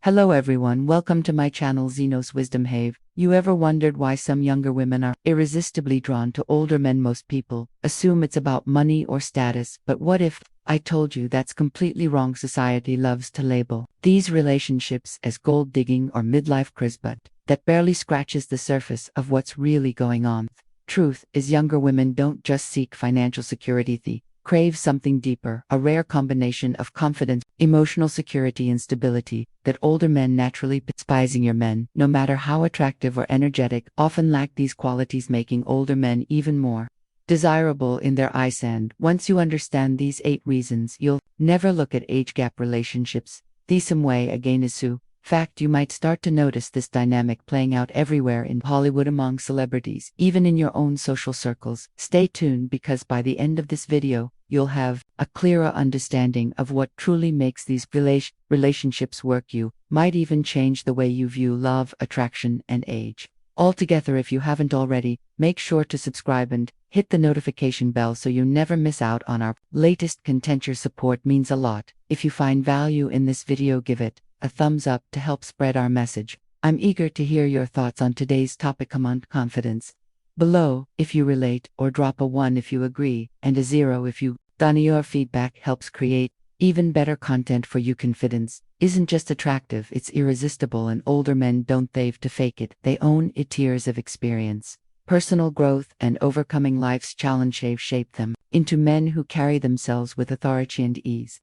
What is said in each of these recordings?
Hello everyone, welcome to my channel Xenos Wisdom Have. You ever wondered why some younger women are irresistibly drawn to older men? Most people assume it's about money or status, but what if I told you that's completely wrong? Society loves to label these relationships as gold digging or midlife crisis, but that barely scratches the surface of what's really going on. Truth is, younger women don't just seek financial security, they crave something deeper, a rare combination of confidence, emotional security, and stability that older men naturally despising your men, no matter how attractive or energetic, often lack these qualities, making older men even more desirable in their eyes. And once you understand these 8 reasons, you'll never look at age gap relationships the same way again. Fact, you might start to notice this dynamic playing out everywhere in Hollywood, among celebrities, even in your own social circles. Stay tuned, because by the end of this video, you'll have a clearer understanding of what truly makes these relationships work. You might even change the way you view love, attraction, and age altogether. If you haven't already, make sure to subscribe and hit the notification bell so you never miss out on our latest content. Your support means a lot. If you find value in this video, give it a thumbs up to help spread our message. I'm eager to hear your thoughts on today's topic. Comment confidence below if you relate, or drop a 1 if you agree, and a 0 if you don't. Your feedback helps create even better content for you. Confidence isn't just attractive, it's irresistible, and older men don't have to fake it. They own it. Years of experience, personal growth, and overcoming life's challenges have shaped them into men who carry themselves with authority and ease.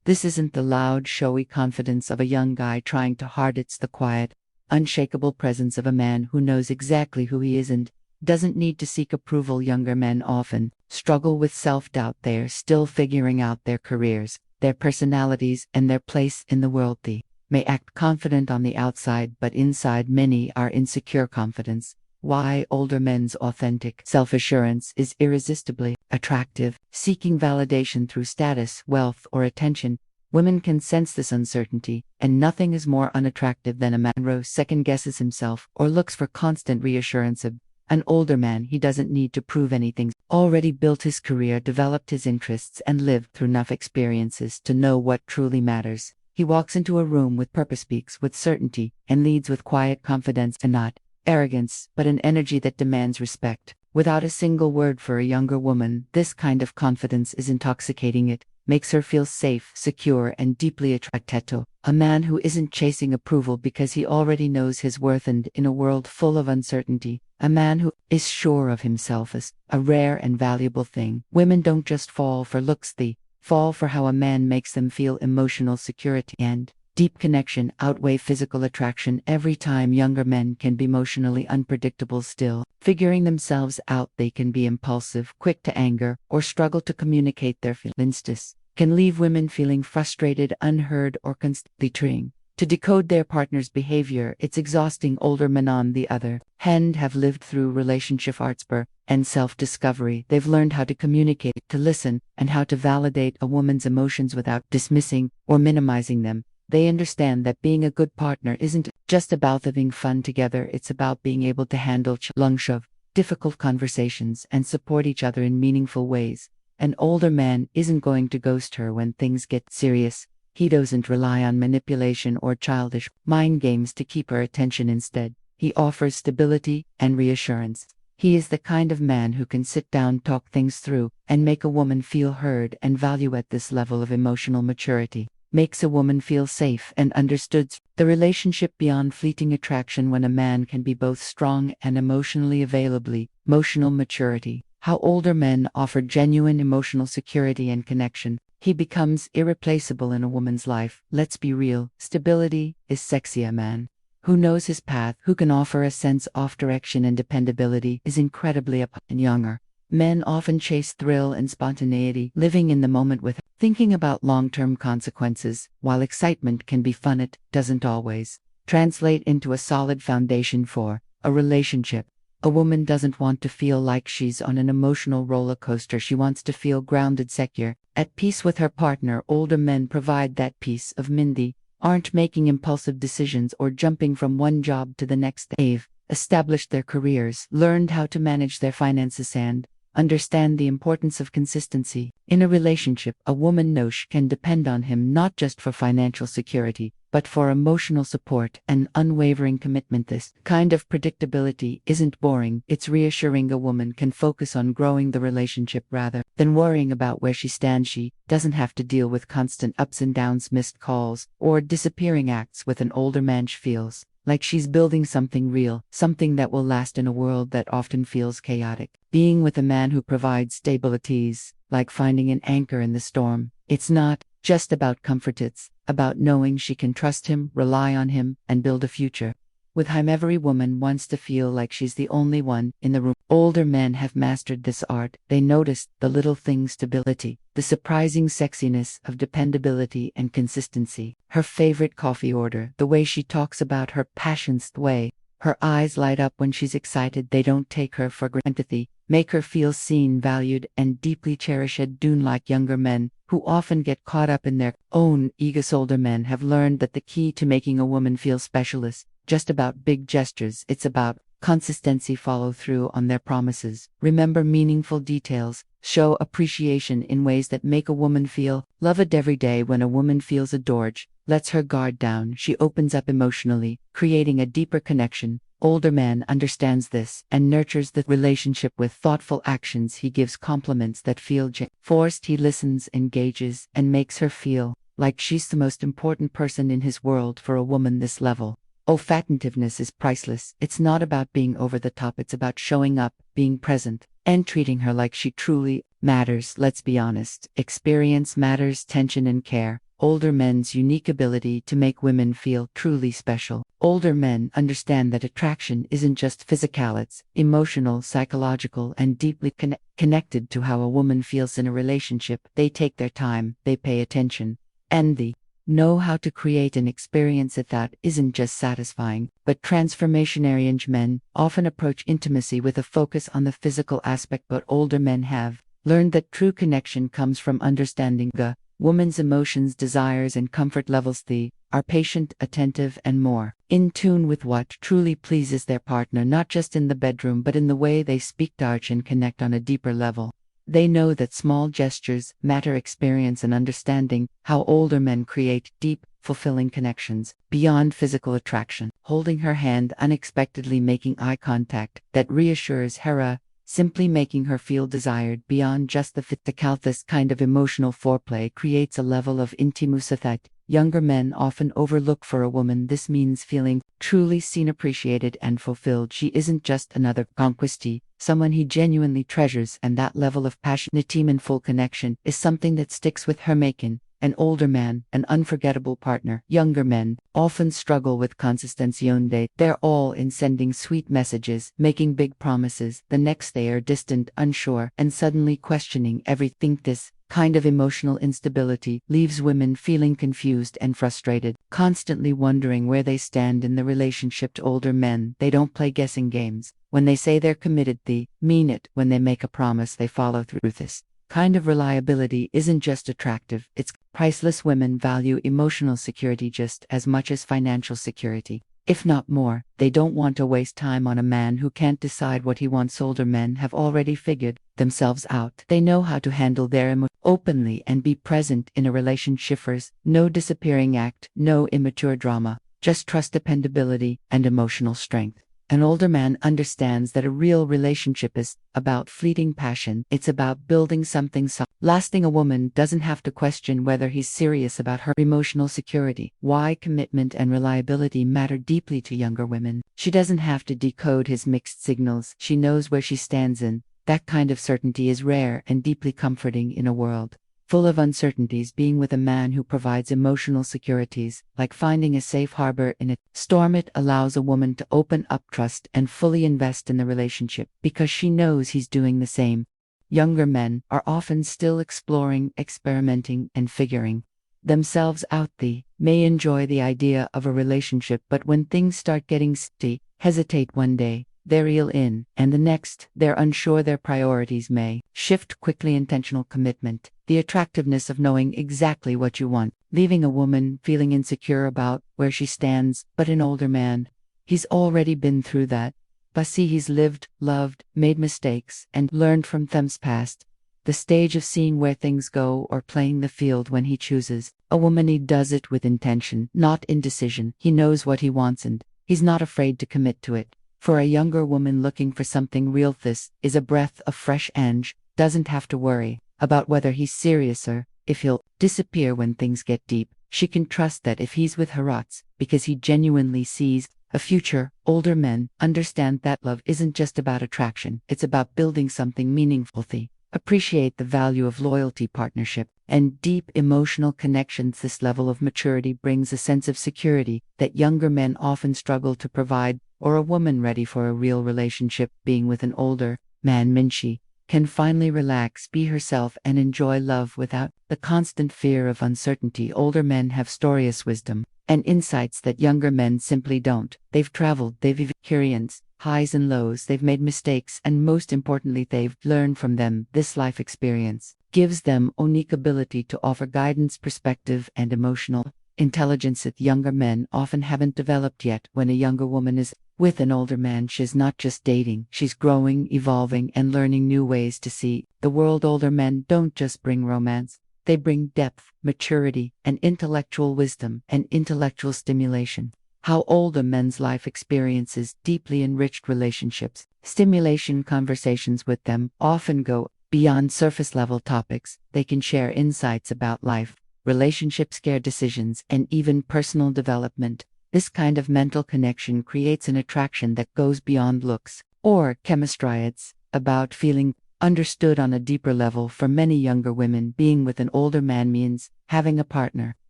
This isn't the loud, showy confidence of a young guy trying too hard. It's the quiet, unshakable presence of a man who knows exactly who he is and doesn't need to seek approval. Younger men often struggle with self-doubt. They're still figuring out their careers, their personalities, and their place in the world. They may act confident on the outside, but inside many are insecure. Confidence. Why older men's authentic self-assurance is irresistibly attractive. Seeking validation through status, wealth, or attention, women can sense this uncertainty, and nothing is more unattractive than a man who second-guesses himself or looks for constant reassurance. An older man, he doesn't need to prove anything. Already built his career, developed his interests, and lived through enough experiences to know what truly matters. He walks into a room with purpose, speaks with certainty, and leads with quiet confidence, and not arrogance, but an energy that demands respect. Without a single word, for a younger woman, this kind of confidence is intoxicating. It makes her feel safe, secure, and deeply attracted. A man who isn't chasing approval because he already knows his worth, and in a world full of uncertainty, a man who is sure of himself is a rare and valuable thing. Women don't just fall for looks, they fall for how a man makes them feel. Emotional security and deep connection outweigh physical attraction. Every time younger men can be emotionally unpredictable, still figuring themselves out. They can be impulsive, quick to anger, or struggle to communicate their feelings. This can leave women feeling frustrated, unheard, or constantly trying to decode their partner's behavior. It's exhausting. Older men, on the other hand, have lived through relationship heartburn and self-discovery. They've learned how to communicate, to listen, and how to validate a woman's emotions without dismissing or minimizing them. They understand that being a good partner isn't just about having fun together, it's about being able to handle challenging, difficult conversations and support each other in meaningful ways. An older man isn't going to ghost her when things get serious. He doesn't rely on manipulation or childish mind games to keep her attention. Instead, he offers stability and reassurance. He is the kind of man who can sit down, talk things through, and make a woman feel heard and valued. At this level of emotional maturity makes a woman feel safe and understood. The relationship beyond fleeting attraction, when a man can be both strong and emotionally available. Emotional maturity. How older men offer genuine emotional security and connection. He becomes irreplaceable in a woman's life. Let's be real, stability is sexy. A man who knows his path, who can offer a sense of direction and dependability, is incredibly appealing. Younger men often chase thrill and spontaneity, living in the moment with thinking about long-term consequences. While excitement can be fun, it doesn't always translate into a solid foundation for a relationship. A woman doesn't want to feel like she's on an emotional roller coaster. She wants to feel grounded, secure, at peace with her partner. Older men provide that peace of mind. They aren't making impulsive decisions or jumping from one job to the next. They've established their careers, learned how to manage their finances, and understand the importance of consistency. In a relationship, a woman knows she can depend on him not just for financial security, but for emotional support and unwavering commitment. This kind of predictability isn't boring, it's reassuring. A woman can focus on growing the relationship rather than worrying about where she stands. She doesn't have to deal with constant ups and downs, missed calls, or disappearing acts. With an older man, she feels like she's building something real, something that will last in a world that often feels chaotic. Being with a man who provides stability is like finding an anchor in the storm. It's not just about comfort, it's about knowing she can trust him, rely on him, and build a future with him. Every woman wants to feel like she's the only one in the room. Older men have mastered this art. They notice the little things: stability, the surprising sexiness of dependability and consistency, her favorite coffee order, the way she talks about her passions, the way her eyes light up when she's excited. They don't take her for granted. Empathy, make her feel seen, valued, and deeply cherished. Unlike younger men, who often get caught up in their own egos, older men have learned that the key to making a woman feel special is just about big gestures. It's about consistency, follow through on their promises, remember meaningful details, show appreciation in ways that make a woman feel loved every day. When a woman feels adored, lets her guard down, she opens up emotionally, creating a deeper connection. Older man understands this and nurtures the relationship with thoughtful actions. He gives compliments that feel forced. He listens, engages, and makes her feel like she's the most important person in his world. For a woman, this level of attentiveness is priceless. It's not about being over the top, it's about showing up, being present, and treating her like she truly matters. Let's be honest, experience matters, tension and care. Older men's unique ability to make women feel truly special. Older men understand that attraction isn't just physical, it's emotional, psychological, and deeply connected to how a woman feels in a relationship. They take their time, they pay attention, and they know how to create an experience that isn't just satisfying, but transformational. Men often approach intimacy with a focus on the physical aspect, but older men have learned that true connection comes from understanding the woman's emotions, desires, and comfort levels. They are patient, attentive, and more in tune with what truly pleases their partner, not just in the bedroom but in the way they speak, touch, and connect on a deeper level. They know that small gestures matter. Experience and understanding how older men create deep, fulfilling connections beyond physical attraction. Holding her hand unexpectedly, making eye contact that reassures her, simply making her feel desired beyond just the physical. This kind of emotional foreplay creates a level of intimacy that younger men often overlook. For a woman, this means feeling truly seen, appreciated, and fulfilled. She isn't just another conquistee, someone he genuinely treasures, and that level of passionate, full connection is something that sticks with her, making an older man an unforgettable partner. Younger men often struggle with consistency. They're all in sending sweet messages, making big promises. The next they are distant, unsure, and suddenly questioning everything. This kind of emotional instability leaves women feeling confused and frustrated, constantly wondering where they stand in the relationship. To older men, they don't play guessing games. When they say they're committed, they mean it. When they make a promise, they follow through. This kind of reliability isn't just attractive, it's priceless. Women value emotional security just as much as financial security, if not more. They don't want to waste time on a man who can't decide what he wants. Older men have already figured themselves out. They know how to handle their emotions openly and be present in a relationship. No disappearing act, no immature drama, just trust, dependability, and emotional strength. An older man understands that a real relationship is about fleeting passion. It's about building something lasting. A woman doesn't have to question whether he's serious about her emotional security. Why commitment and reliability matter deeply to younger women. She doesn't have to decode his mixed signals. She knows where she stands, and that kind of certainty is rare and deeply comforting in a world full of uncertainties. Being with a man who provides emotional securities, like finding a safe harbor in a storm. It allows a woman to open up, trust, and fully invest in the relationship because she knows he's doing the same. Younger men are often still exploring, experimenting, and figuring themselves out. They may enjoy the idea of a relationship, but when things start getting sticky, hesitate. One day they're all in, and the next, they're unsure. Their priorities may shift quickly. Intentional commitment, the attractiveness of knowing exactly what you want, leaving a woman feeling insecure about where she stands. But an older man, he's already been through that. but see he's lived, loved, made mistakes, and learned from them's past. The stage of seeing where things go or playing the field when he chooses. A woman he does it with intention, not indecision. He knows what he wants and he's not afraid to commit to it. For a younger woman looking for something real, this is a breath of fresh air. Doesn't have to worry about whether he's serious or if he'll disappear when things get deep. She can trust that if he's with her, it's because he genuinely sees a future. Older men understand that love isn't just about attraction, it's about building something meaningful. They appreciate the value of loyalty, partnership, and deep emotional connections. This level of maturity brings a sense of security that younger men often struggle to provide, or a woman ready for a real relationship being with an older man means she can finally relax, be herself, and enjoy love without the constant fear of uncertainty. Older men have stories, wisdom, and insights that younger men simply don't. They've traveled, they've experienced highs and lows, they've made mistakes, and most importantly, they've learned from them. This life experience gives them unique ability to offer guidance, perspective, and emotional intelligence that younger men often haven't developed yet. When a younger woman is with an older man, she's not just dating, she's growing, evolving, and learning new ways to see the world. Older men don't just bring romance, they bring depth, maturity, and intellectual wisdom and intellectual stimulation. How older men's life experiences deeply enriched relationships. Stimulation conversations with them often go beyond surface level topics. They can share insights about life, relationships, care decisions, and even personal development. This kind of mental connection creates an attraction that goes beyond looks or chemistry. It's about feeling understood on a deeper level. For many younger women, being with an older man means having a partner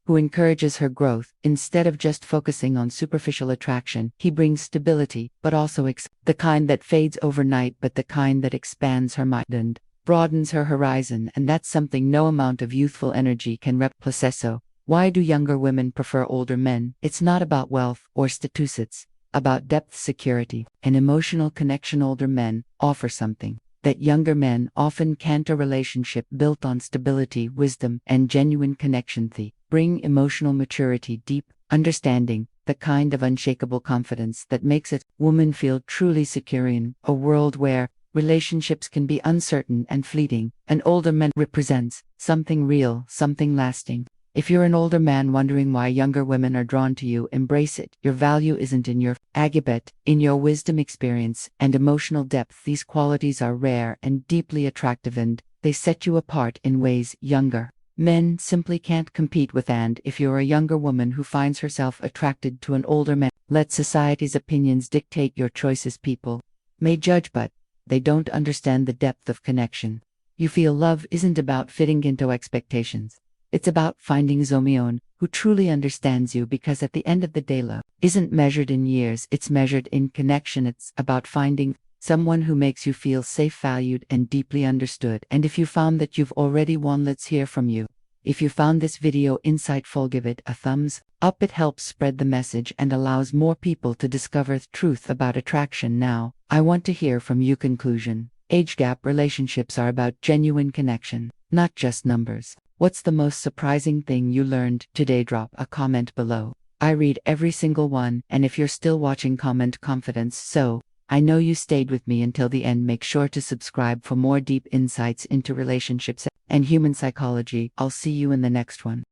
who encourages her growth instead of just focusing on superficial attraction. He brings stability, but also the kind that fades overnight, but the kind that expands her mind and broadens her horizon, and that's something no amount of youthful energy can replace. So, why do younger women prefer older men? It's not about wealth or status, it's about depth, security, and emotional connection. Older men offer something that younger men often can't: a relationship built on stability, wisdom, and genuine connection. They bring emotional maturity, deep understanding, the kind of unshakable confidence that makes a woman feel truly secure in a world where relationships can be uncertain and fleeting. An older man represents something real, something lasting. If you're an older man wondering why younger women are drawn to you, embrace it. Your value isn't in your age, but in your wisdom, experience, and emotional depth. These qualities are rare and deeply attractive, and they set you apart in ways younger men simply can't compete with. And if you're a younger woman who finds herself attracted to an older man, let society's opinions dictate your choices. People may judge, but they don't understand the depth of connection you feel. Love isn't about fitting into expectations. It's about finding someone who truly understands you, because at the end of the day, love isn't measured in years, it's measured in connection. It's about finding someone who makes you feel safe, valued, and deeply understood. And if you found that you've already won, let's hear from you. If you found this video insightful, give it a thumbs up. It helps spread the message and allows more people to discover the truth about attraction. Now, I want to hear from you. Conclusion: age gap relationships are about genuine connection, not just numbers. What's the most surprising thing you learned today? Drop a comment below. I read every single one, and if you're still watching, comment confidence so I know you stayed with me until the end. Make sure to subscribe for more deep insights into relationships and human psychology. I'll see you in the next one.